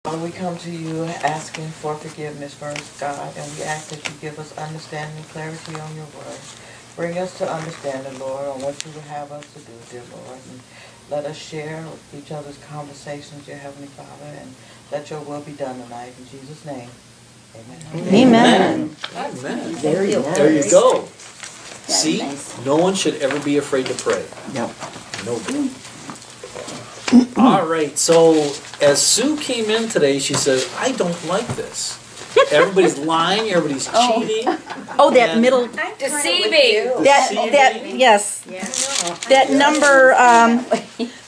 Father, we come to you asking for forgiveness first, God, and we ask that you give us understanding and clarity on your word. Bring us to understanding, Lord, on what you would have us to do, dear Lord. And let us share each other's conversations, dear Heavenly Father, and let your will be done tonight. In Jesus' name, amen. Amen. Amen. There you go. There you go. That's See, nice. no one should ever be afraid to pray. No. Nobody. All right, so as Sue came in today, she said, I don't like this. Everybody's lying, everybody's cheating. Oh, that and middle, Deceiving. yes. That number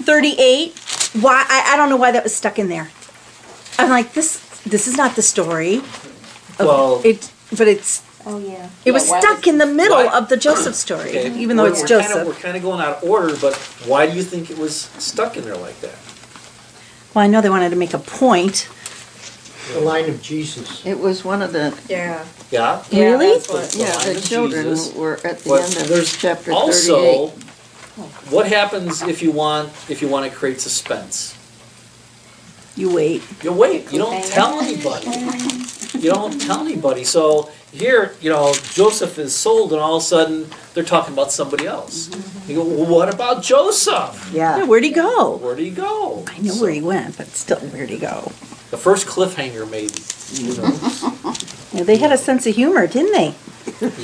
38, why, I don't know why that was stuck in there. I'm like, this is not the story. Well, But it's, Oh, yeah. it was stuck in the middle Why? of the Joseph story, okay, even though it's we're Joseph. kind of going out of order, but why do you think it was stuck in there like that? Well, I know they wanted to make a point. The line of Jesus. It was one of the, Yeah. Yeah? Really? That's what, yeah, line the of children Jesus. were at the But end of there's chapter 38. also, what happens if you want to create suspense? You wait. You wait. You don't tell anybody. You don't tell anybody. So here, Joseph is sold, and all of a sudden they're talking about somebody else. You go, well, what about Joseph? Yeah, where'd he go? Where'd he go? I know where he went, but still, where'd he go? The first cliffhanger, maybe. Yeah, they had a sense of humor, didn't they?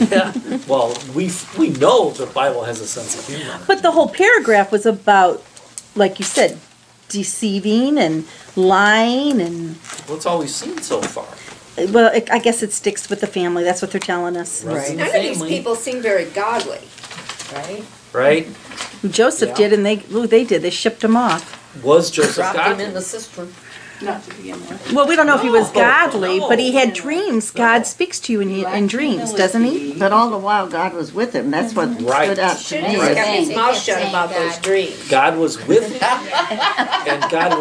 Yeah. Well, we know the Bible has a sense of humor. But the whole paragraph was about, like you said, deceiving and lying and, Well, it's all we've seen so far. well, I guess it sticks with the family. That's what they're telling us. Runs in the None of these family, people seem very godly, right? right? Joseph Yeah. did, and they did. They shipped him off. Was Joseph Dropped him godly? in the cistern. Not to begin with. Well, we don't know if he was No, godly, no. but he had dreams. God speaks to you in dreams, doesn't he? But all the while, God was with him. That's what Right. stood out to Should me. have kept his They mouth kept shut saying about those God. dreams. God was with him, and God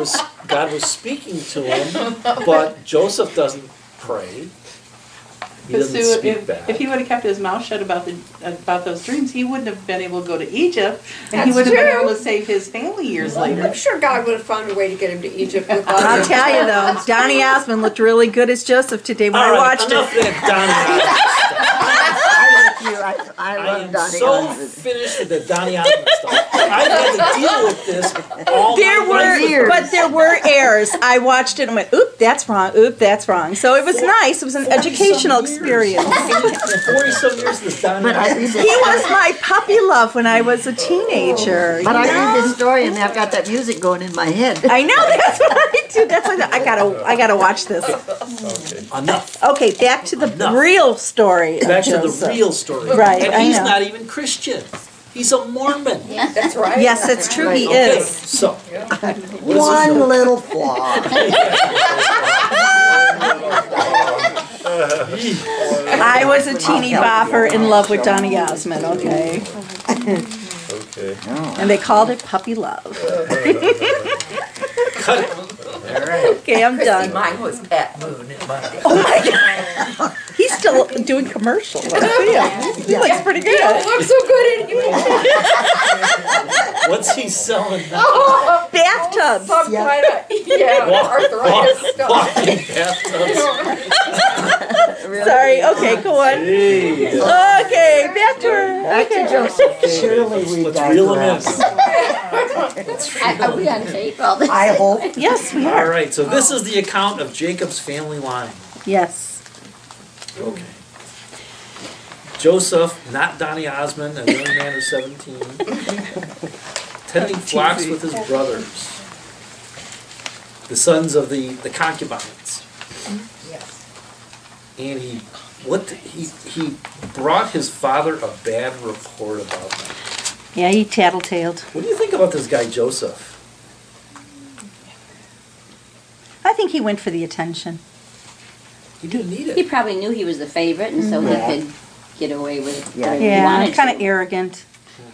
was speaking to him, but Joseph doesn't pray. He But doesn't Sue, speak back. if he would have kept his mouth shut about those dreams, he wouldn't have been able to go to Egypt, and he That's wouldn't have been true. able to save his family years I'm later. sure God would have found a way to get him to Egypt without I'll him. tell you though, Donny Osmond looked really good as Joseph today when All I right, watched enough it. of that I like you. I I love am Donnie so Osmond. finished with the Donny Osmond stuff. I've had to deal with this all There my life. were, but there were errors. I watched it and went, "Oop, that's wrong. Oop, that's wrong." So it was nice. It was an 40-some educational years. experience. 40-some years this Donny But I Osmond. read He this, was my puppy love when I was a teenager. but you I know? read this story and I've got that music going in my head. I know that's what I do. That's why I gotta watch this. Enough. Okay, back to the Enough. real story. of Back to the Joseph. real story. Right, And I he's know. not even Christian. He's a Mormon. That's right. Yes, that's true. He Okay, is. so what is One this? little flaw. I was a teeny bopper in love with Donny Osmond. Okay, Okay. and they called it puppy love. Cut it. Okay, I'm done. Mine was Pat Boone in Monday. Oh my God. He's still doing commercials. I see him. He looks pretty good. Looks so good anymore. What's he selling now? Bathtubs. Some kind of, arthritis stuff. Walking bathtubs. Sorry. Okay, go on. Hey. Okay, back to her. Back to Joseph. Surely we Let's reel him in. digress. Are we on tape all this? I hope. Yes, we All are. right, so this is the account of Jacob's family line. Yes. Okay. Joseph, not Donny Osmond, a young man of 17, tending flocks with his brothers, the sons of the concubines. And he brought his father a bad report about them. Yeah, he tattletaled. What do you think about this guy Joseph? I think he went for the attention. He didn't need He it. probably knew he was the favorite, and so Yeah. he could get away with Yeah. whatever he Yeah, wanted kind of to. arrogant.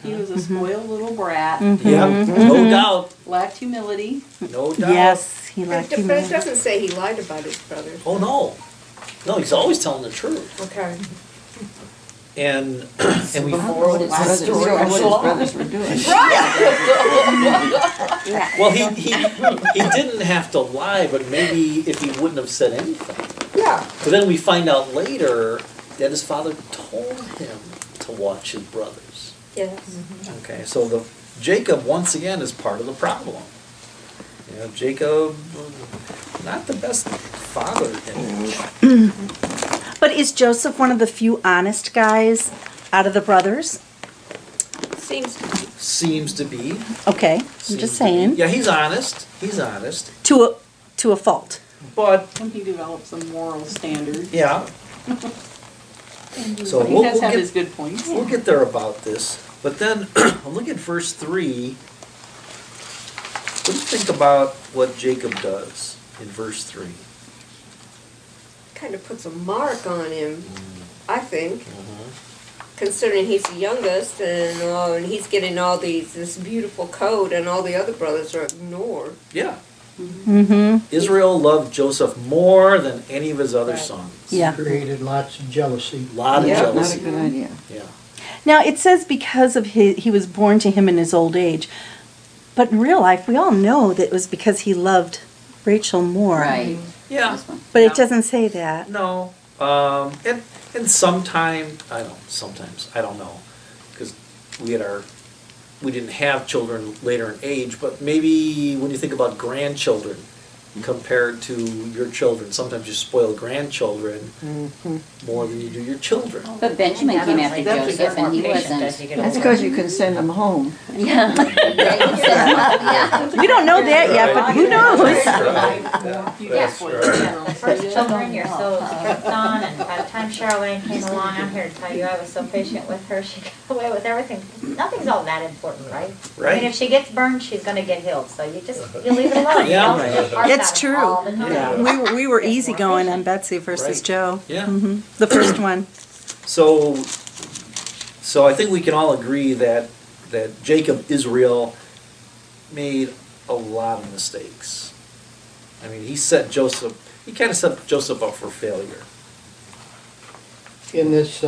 He was a spoiled little brat, Yeah, no doubt, lacked humility. no doubt. Yes, he But liked it him. doesn't say he lied about his brothers. Oh no, no, he's always telling the truth. Okay. and we What his brothers were doing. well he didn't have to lie, but maybe if he wouldn't have said anything. Yeah. But then we find out later that his father told him to watch his brothers. Yes. Okay, so Jacob once again is part of the problem. You know, Jacob, not the best father image. But is Joseph one of the few honest guys out of the brothers? Seems to be. Seems to be. Okay, I'm Seems just to be. saying. Yeah, he's honest. He's honest. To a fault. But When he developed some moral standards. yeah. So He we'll does have get, his good points. we'll get there about this. But then look at verse 3. What do you think about what Jacob does in verse 3? Kind of puts a mark on him, I think. Considering he's the youngest and he's getting all this beautiful coat and all the other brothers are ignored. Yeah. Mm-hmm. Israel loved Joseph more than any of his other sons. Yeah. Created lots of jealousy. Lot of Yeah. Not a jealousy. good idea. Yeah. Now it says because of he was born to him in his old age, but in real life we all know that it was because he loved Rachel more. Right. Yeah. This one. But Yeah. it doesn't say that. No. And sometimes I don't know, because we didn't have children later in age, but maybe when you think about grandchildren compared to your children, sometimes you spoil grandchildren more than you do your children. But Benjamin came after That's Joseph and he wasn't. That's because you can send them home. Yeah. Yeah. We don't know that yet, but who knows? You guys would. The first children you're so strict on, and by the time Cheryl Lane came along, I'm here to tell you I was so patient with her. She got away with everything. Nothing's all that important, right? I Right. mean, if she gets burned, she's gonna get healed, so you leave it alone. you Yeah. don't harp It's on it true. all the time. We were easy going on Betsy versus Right. Joe. Yeah. The first one. So I think we can all agree that Jacob Israel made a lot of mistakes. I mean, he kind of set Joseph up for failure. In this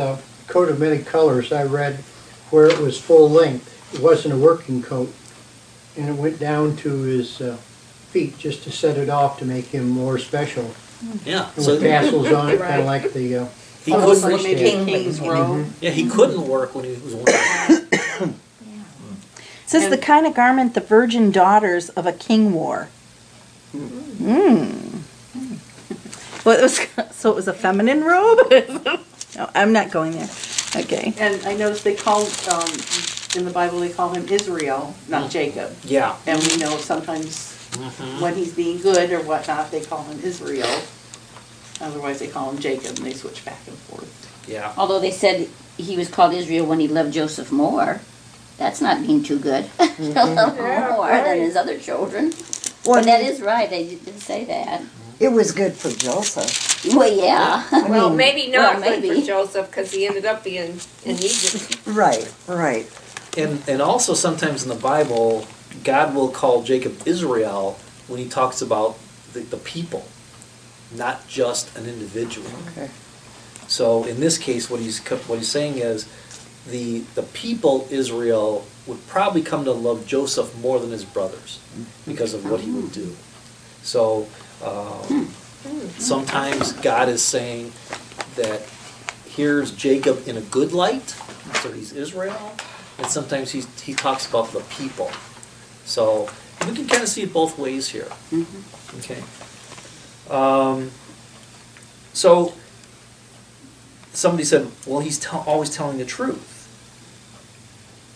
coat of many colors, I read where it was full length. It wasn't a working coat. And it went down to his feet just to set it off to make him more special. Yeah. And So with tassels on it, kind Right. of like the he Almost couldn't, like maybe King's Row. yeah, he couldn't work when he was wearing it. It says the kind of garment the virgin daughters of a king wore. Well, so it was a feminine robe? No, I'm not going there. Okay. And I noticed they call, in the Bible, they call him Israel, not Jacob. Yeah. And we know sometimes when he's being good or whatnot, they call him Israel. Otherwise, they call him Jacob, and they switch back and forth. Yeah. Although they said he was called Israel when he loved Joseph more. That's not being too good. He loved him more than his other children. Well, But that is right, they did say that. it was good for Joseph. Well, yeah. Well, maybe not well, good for maybe. Joseph because he ended up being in Egypt. Right, right. And also sometimes in the Bible, God will call Jacob Israel when he talks about the people, not just an individual. Okay. So in this case, what he's saying is the people Israel would probably come to love Joseph more than his brothers because of what he would do. So sometimes God is saying that here's Jacob in a good light, so he's Israel, and sometimes he talks about the people. So we can kind of see it both ways here. Okay. So somebody said, well, he's always telling the truth.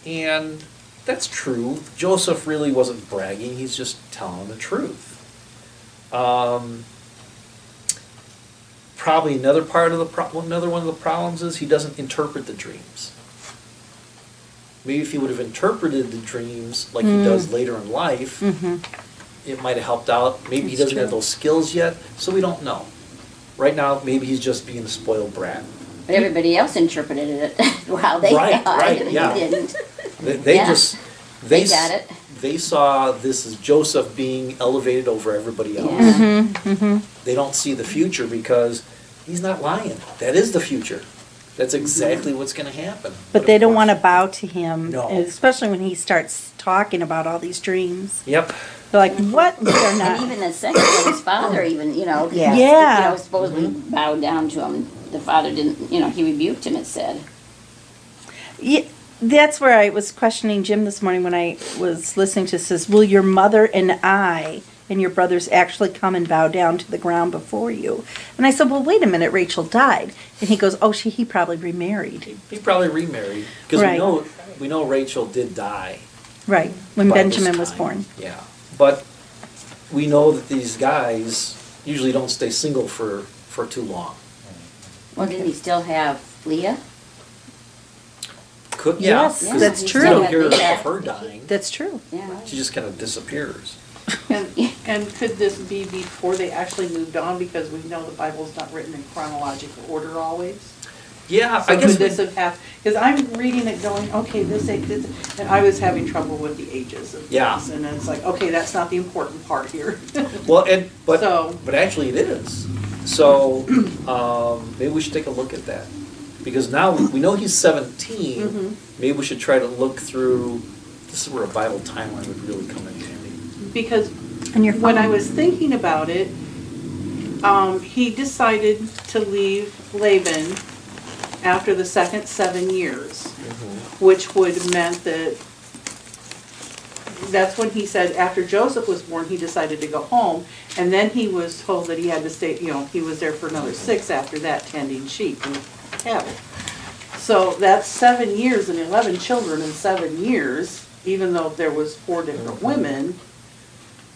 And that's true. Joseph really wasn't bragging. He's just telling the truth. Probably another one of the problems is he doesn't interpret the dreams. Maybe if he would have interpreted the dreams like he does later in life, it might have helped out. Maybe he That's doesn't have true. those skills yet, so we don't know. Right now, maybe he's just being a spoiled brat. But everybody else interpreted it how they Right, got right, it, and yeah. he didn't. They Yeah. They s- got it. They saw this as Joseph being elevated over everybody else. Yeah. They don't see the future because he's not lying. That is the future. That's exactly what's gonna happen. But they of don't course- want to bow to him, No. especially when he starts talking about all these dreams. Yep. They're like, what? We are And not. even the second one, his father even, Yeah. you know, supposedly bowed down to him. The father didn't, he rebuked him, it said. Yeah, that's where I was questioning Jim this morning when I was listening to this. Says, will your mother and I and your brothers actually come and bow down to the ground before you? And I said, well, wait a minute, Rachel died. And he goes, oh, he probably remarried. He probably remarried, because Right. we know Rachel did die. Right, when by this Benjamin was time. born. Yeah, but we know that these guys usually don't stay single for too long. Well, didn't he still have Leah? Yes, Yeah. that's He's true. You still don't hear got Leah. of her dying. That's true. Yeah. She just kind of disappears. And could this be before they actually moved on, because we know the Bible's not written in chronological order always? Yeah, So I guess could this have happened, because I'm reading it going, okay, this, and I was having trouble with the ages of Yeah. things. And it's like, okay, that's not the important part here. well, So- but actually it is. So maybe we should take a look at that, because now we know he's 17. Mhm. Maybe we should try to look through. This is where a Bible timeline would really come in handy. Because And your when I phone. was thinking about it, he decided to leave Laban after the second 7 years, which would meant that that's when he said after Joseph was born, he decided to go home, and then he was told that he had to stay, he was there for another 6 after that, tending sheep and cattle. So that's 7 years and 11 children in 7 years, even though there was 4 different women,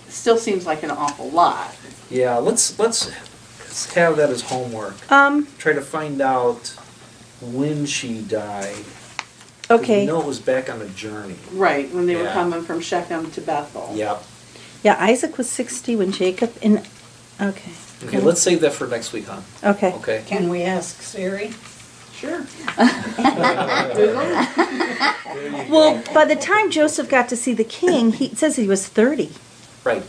still seems like an awful lot. Yeah, let's have that as homework. Try to find out when she died. 'Cause Okay. We know it was back on a journey. Right, when they were Yeah. coming from Shechem to Bethel. Yep. Yeah, Isaac was 60 when Jacob, okay. Okay, let's save that for next week, huh? Okay. Okay. Can we ask Siri? Sure. Well, by the time Joseph got to see the king, it says he was 30. Right.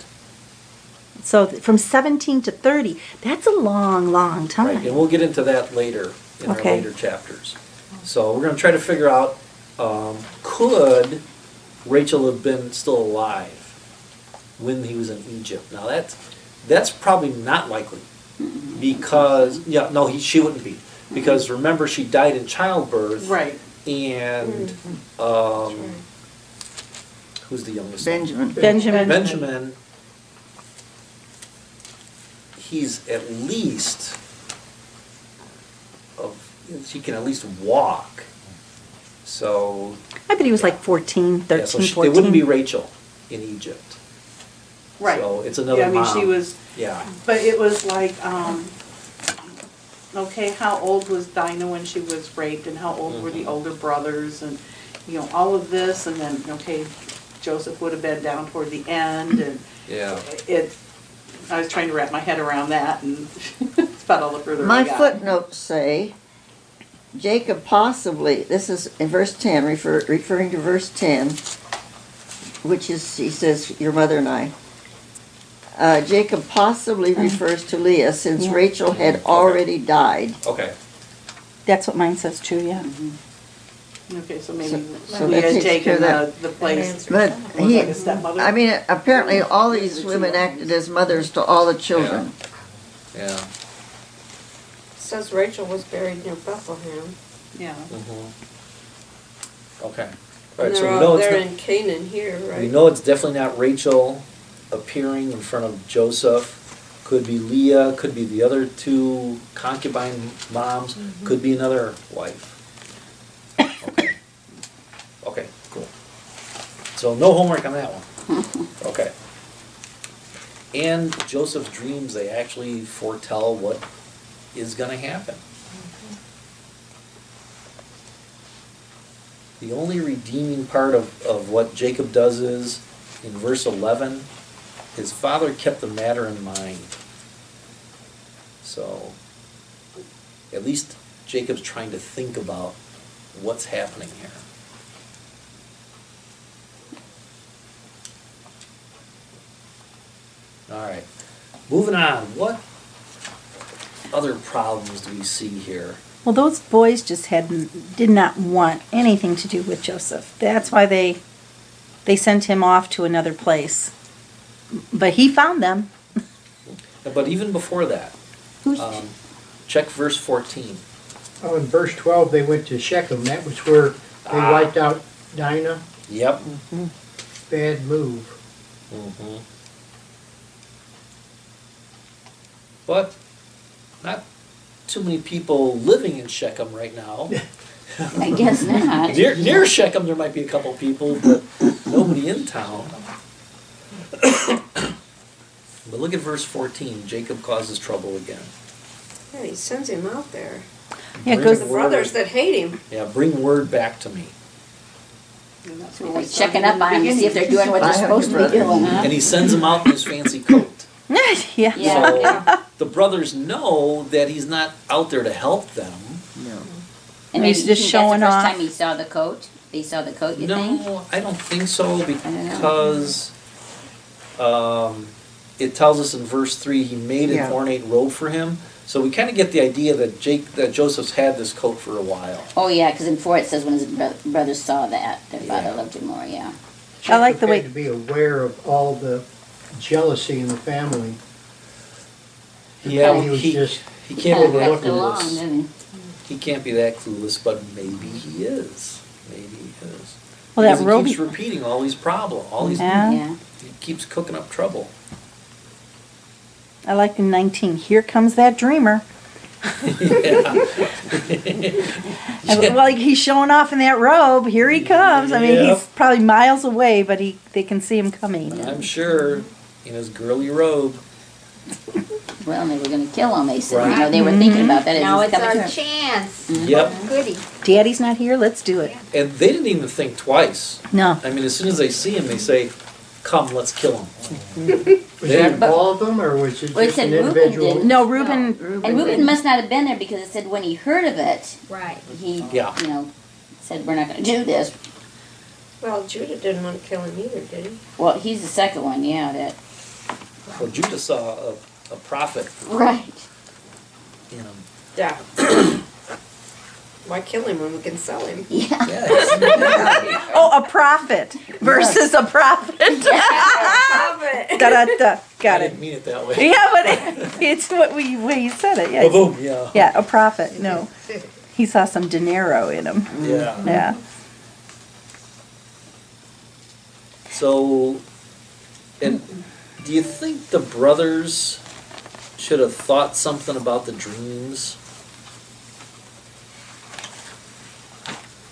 So from 17 to 30, that's a long, long time. Right, and we'll get into that later in our Okay. later chapters. So we're going to try to figure out, could Rachel have been still alive when he was in Egypt? Now that's probably not likely, because she wouldn't be, because remember she died in childbirth. Right. And who's the youngest? Benjamin. Benjamin. He's at least he can at least walk. So I bet he was like 14, 13, yeah, so 14. it wouldn't be Rachel in Egypt. Right. So it's another Yeah, I mean, mom. she was, Yeah. but it was like, okay, how old was Dinah when she was raped, and how old were the older brothers, and, all of this, and then, okay, Joseph would have been down toward the end, and Yeah. I was trying to wrap my head around that, and it's about all the further I My got. footnotes say Jacob possibly, this is in verse 10, referring to verse 10, which is, he says, your mother and I. Jacob possibly refers to Leah, since Rachel had already died. Okay. That's what mine says too, yeah. Okay, so maybe So we that had takes care taken of that. the place. But Was he, like a stepmother? I mean, apparently all these women acted as mothers to all the children. Yeah. Says Rachel was buried near Bethlehem. Yeah. Okay. All right. And So we they're know all it's there not, in Canaan here, right? we know it's definitely not Rachel appearing in front of Joseph. Could be Leah. Could be the other 2 concubine moms. Could be another wife. Okay. Okay. Cool. So no homework on that one. Okay. And Joseph's dreams, they actually foretell what is going to happen. The only redeeming part of what Jacob does is, in verse 11, his father kept the matter in mind. So, at least Jacob's trying to think about what's happening here. All right, moving on. What other problems do we see here? Well, those boys just did not want anything to do with Joseph. That's why they sent him off to another place. But he found them. But even before that, check verse 14. Oh, in verse 12, they went to Shechem. That was where they wiped out Dinah. Yep. Bad move. But not too many people living in Shechem right now. I guess not. Near Shechem there might be a couple people, but nobody in town. But look at verse 14. Jacob causes trouble again. Yeah, he sends him out there. Yeah, Bring goes The brothers that hate him. Yeah, bring word back to me. So we're checking up on them to see if they're doing what they're supposed to be doing, huh? And he sends him out in his fancy coat. yeah. Yeah. So the brothers know that he's not out there to help them. And He's maybe just you think showing that's the off. first time he saw the coat? They saw the coat, you think? No, I don't think so know. because it tells us in verse 3 he made an ornate robe for him. So we kind of get the idea that Joseph's had this coat for a while. Oh, yeah, because in 4 it says when his brothers saw that, their father loved him more, yeah. I like the way- Jacob had to be aware of all the jealousy in the family. Yeah, He was just he can't be that Passed it along, clueless. didn't he? He can't be that clueless, but maybe he is. Maybe he is. Well, that Because robe. he keeps repeating all these problems. All these. Yeah. Yeah. He keeps cooking up trouble. I like in 19. Here comes that dreamer. Well, he's showing off in that robe. Here he comes. I mean, Yep. he's probably miles away, but they can see him coming. I'm sure in his girly robe. Well, and they were going to kill him, they said. Right. You know, they were thinking about that. as Now he's it's coming our to- chance. Yep. Goody. Daddy's not here. Let's do it. And they didn't even think twice. No. I mean, as soon as they see him, they say, "Come, let's kill him." Was it all of them, or was it Well, it just said an Reuben individual? didn't. No, Reuben. And Reuben must not have been there because it said when he heard of it, Right. he, Yeah. you know, said, we're not going to do this. Well, Judah didn't want to kill him either, did he? Well, he's the second one, yeah, that. Well, Judah saw a prophet Right. in him. Yeah. Why kill him when we can sell him? Yeah. Yes. Oh, a prophet versus a prophet. Da, da, da. I Got it. didn't mean it that way. Yeah, but it's what you said it. Yeah. Boom. Yeah. Yeah, a prophet. No, he saw some dinero in him. Yeah. Yeah. So, and do you think the brothers should have thought something about the dreams?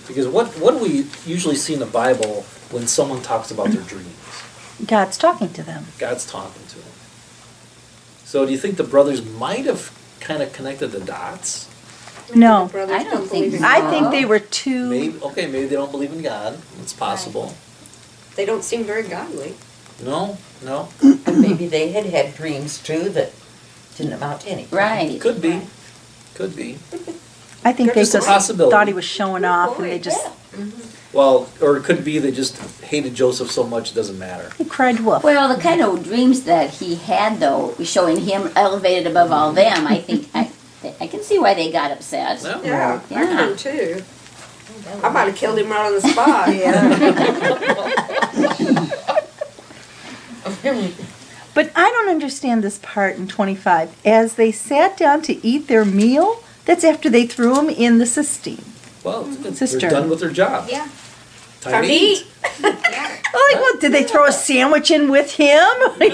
Because what do we usually see in the Bible when someone talks about their dreams? God's talking to them. God's talking to them. So do you think the brothers might have kind of connected the dots? No. The brothers I don't believe think in so. I God. think they were too. Maybe they don't believe in God. It's possible. They don't seem very godly. No. And maybe they had had dreams too that didn't amount to anything. Right. Could be. Could be. I think they There's a just possibility. thought he was showing off, and they just Well, or it could be they just hated Joseph so much it doesn't matter. he cried wolf. Well, the kind of dreams that he had, though, showing him elevated above all them, I think, I can see why they got upset. No? Yeah, I Yeah. can too. I might have killed him right on the spot. But I don't understand this part in 25. As they sat down to eat their meal, that's after they threw him in the cistine. Well, Sister. they're done with their job. Yeah. Time to eat. Oh, like what? Did they throw a sandwich in with him? No,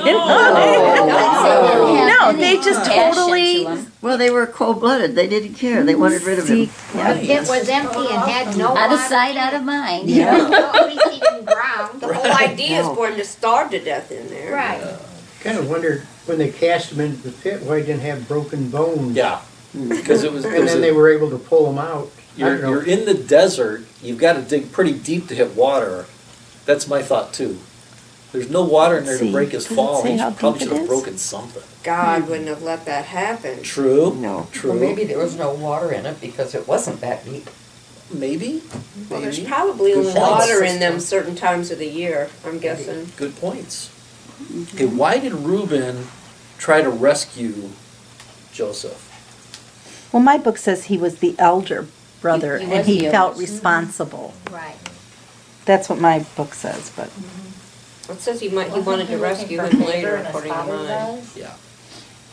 they just totally. Well, they were cold-blooded. They didn't care. They wanted rid of him. It was empty and had no Out of water. sight, out of mind. Yeah. No, at least he didn't drown. The whole idea is for him to starve to death in there. Right. Kind of wondered when they cast him into the pit why he didn't have broken bones. Yeah. Because it was, And then they were able to pull him out. I don't know. you're in the desert, you've got to dig pretty deep to hit water. That's my thought too. There's no water in there to See, break his does it fall. say He how probably deep should it have is? broken something. God wouldn't have let that happen. True. No. True. Well, maybe there was no water in it because it wasn't that deep. Maybe. Well, there's Maybe. probably Good only points. water in them certain times of the year, I'm guessing. Good points. Okay, why did Reuben try to rescue Joseph? Well, my book says he was the elder brother He and was he the felt oldest. responsible. Right. That's what my book says, but. It says he wanted Wasn't he to looking rescue for him favor later, in his according to father's mine. eyes? Yeah.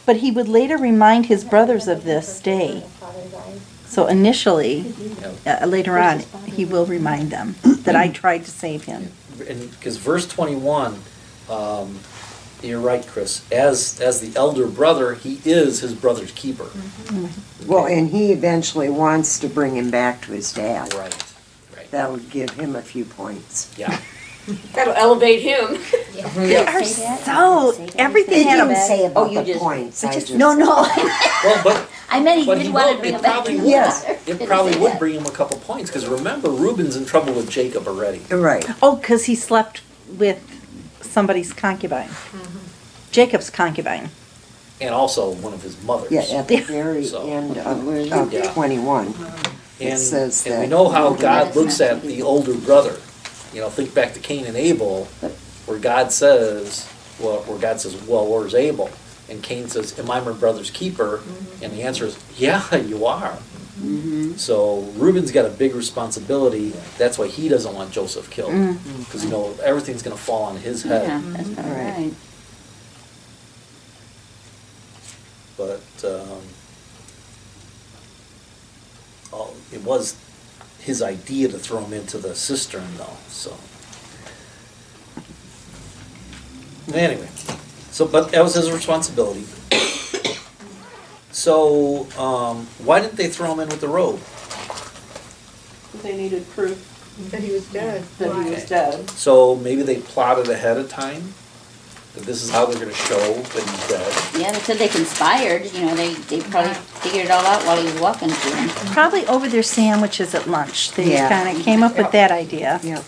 But he would later remind his brothers of this Looking for favor in day. his father's eyes? So initially, Yeah. later on, he will remind them that I tried to save him. And, because verse 21, you're right, Chris, as the elder brother, he is his brother's keeper. Well, and he eventually wants to bring him back to his dad. Right, right, That'll give him a few points. yeah. That'll elevate him. They are so, everything It had didn't a, say about you the just- points, I just. No, no. Well, but I meant he But did he want to will, bring it him back. probably to would. Yes. It Didn't probably say would that. bring him a couple points, because remember, Reuben's in trouble with Jacob already. Right. oh, because he slept with somebody's concubine. Jacob's concubine. And also one of his mothers. Yeah, at the very So- end Yeah. of 21. It And, says and we that know how Reuben God is looks not at to be- the older brother. You know, think back to Cain and Abel, where God says, well, where's Abel? And Cain says, am I my brother's keeper? And the answer is, yeah, you are. So Reuben's got a big responsibility. That's why he doesn't want Joseph killed. Because, you know, everything's going to fall on his Yeah, head. that's not Right. right. But it was his idea to throw him into the cistern, though, so. Anyway, but that was his responsibility. So, why didn't they throw him in with the robe? They needed proof That he was dead. that he was Okay. dead. So maybe they plotted ahead of time, that this is how they're gonna show that he's dead. Yeah, they said they conspired, you know, they probably figured it all out while he was walking to them. Probably over their sandwiches at lunch. They Yeah. kind of came up with that idea. Yeah.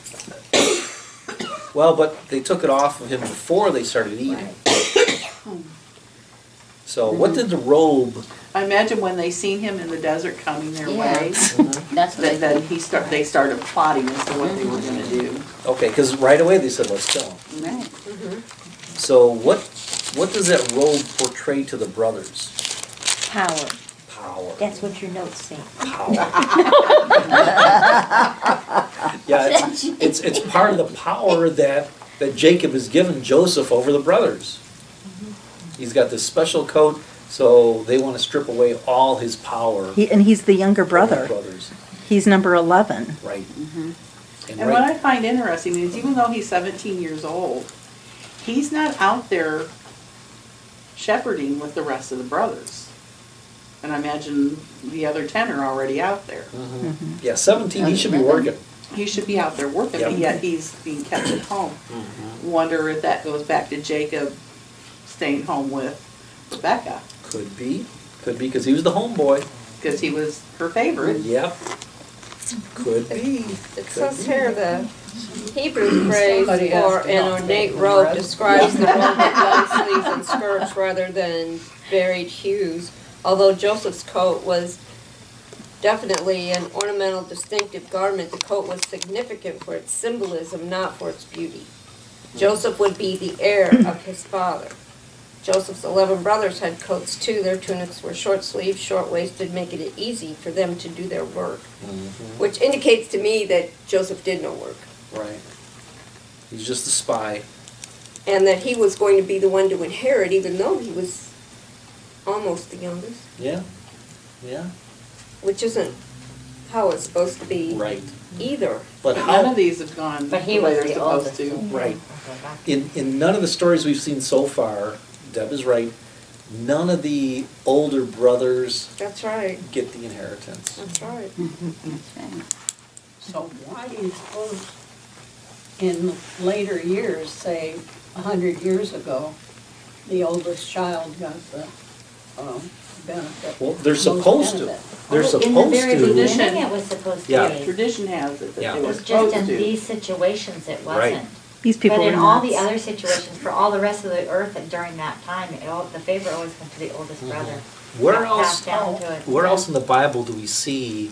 Well, but they took it off of him before they started eating. So what did the robe, I imagine when they seen him in the desert coming their Yeah. way, That's what then they started plotting as to what they were gonna do. okay, because right away they said, let's kill him. Right. So what does that robe portray to the brothers? Power. Power. That's what your notes say. Power. Yeah, it's part of the power that Jacob has given Joseph over the brothers. He's got this special coat, so they want to strip away all his power. And he's the younger over the brother. brothers. He's number 11. Right. And what I find interesting is even though he's 17 years old, he's not out there shepherding with the rest of the brothers. And I imagine the other 10 are already out there. Yeah, 17, he should be working. He should be out there working, but Yep. yet he's being kept at home. Wonder if that goes back to Jacob staying home with Rebecca, Could be, because he was the homeboy. because he was her favorite. Yep. Could be. It says here the Hebrew phrase for an ornate robe describes the robe with long sleeves and skirts rather than varied hues. Although Joseph's coat was definitely an ornamental distinctive garment, the coat was significant for its symbolism, not for its beauty. Joseph would be the heir of his father. Joseph's 11 brothers had coats too. Their tunics were short-sleeved, short-waisted, making it easy for them to do their work, which indicates to me that Joseph did no work, Right. He's just a spy. and that he was going to be the one to inherit, even though he was almost the youngest, Yeah. Yeah. which isn't how it's supposed to be Right. either. But None how? of these have gone But he the way was they're the supposed oldest. to. Right. In none of the stories we've seen so far, Deb is right, none of the older brothers That's right, get the inheritance. that's right. So why do you suppose in later years, say 100 years ago, the oldest child got the benefit? Well, they're most supposed to. benefit? They're In the supposed very to. beginning, it was supposed Yeah. to be. Tradition has it that Yeah. they It were was just supposed in to. these situations it Right. wasn't. These people But were in all the nuts. other situations, for all the rest of the earth and during that time, the favor always went to the oldest brother. Where Got else? passed down to it. Where else in the Bible do we see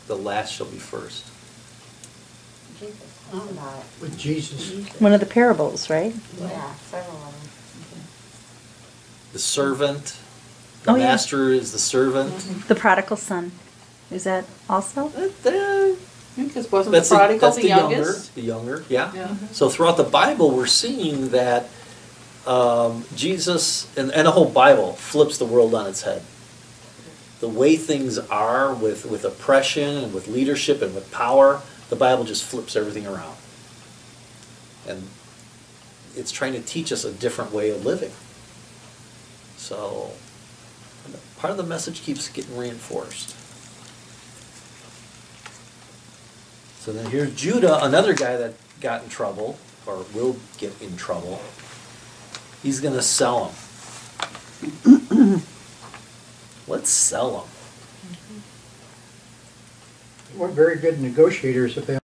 the last shall be first? Jesus talks about it. With Jesus. One of the parables, right? Yeah, several of them. The servant The Oh, yeah. master is the servant. The prodigal son. Is that also? Because wasn't That's the prodigal that's the the younger, youngest? the younger, yeah. Yeah. So throughout the Bible, we're seeing that Jesus and the whole Bible flips the world on its head. The way things are with oppression and with leadership and with power, the Bible just flips everything around. And it's trying to teach us a different way of living. So part of the message keeps getting reinforced. So then here's Judah, another guy that got in trouble, or will get in trouble. He's going to sell him. Let's sell him. Weren't very good negotiators if they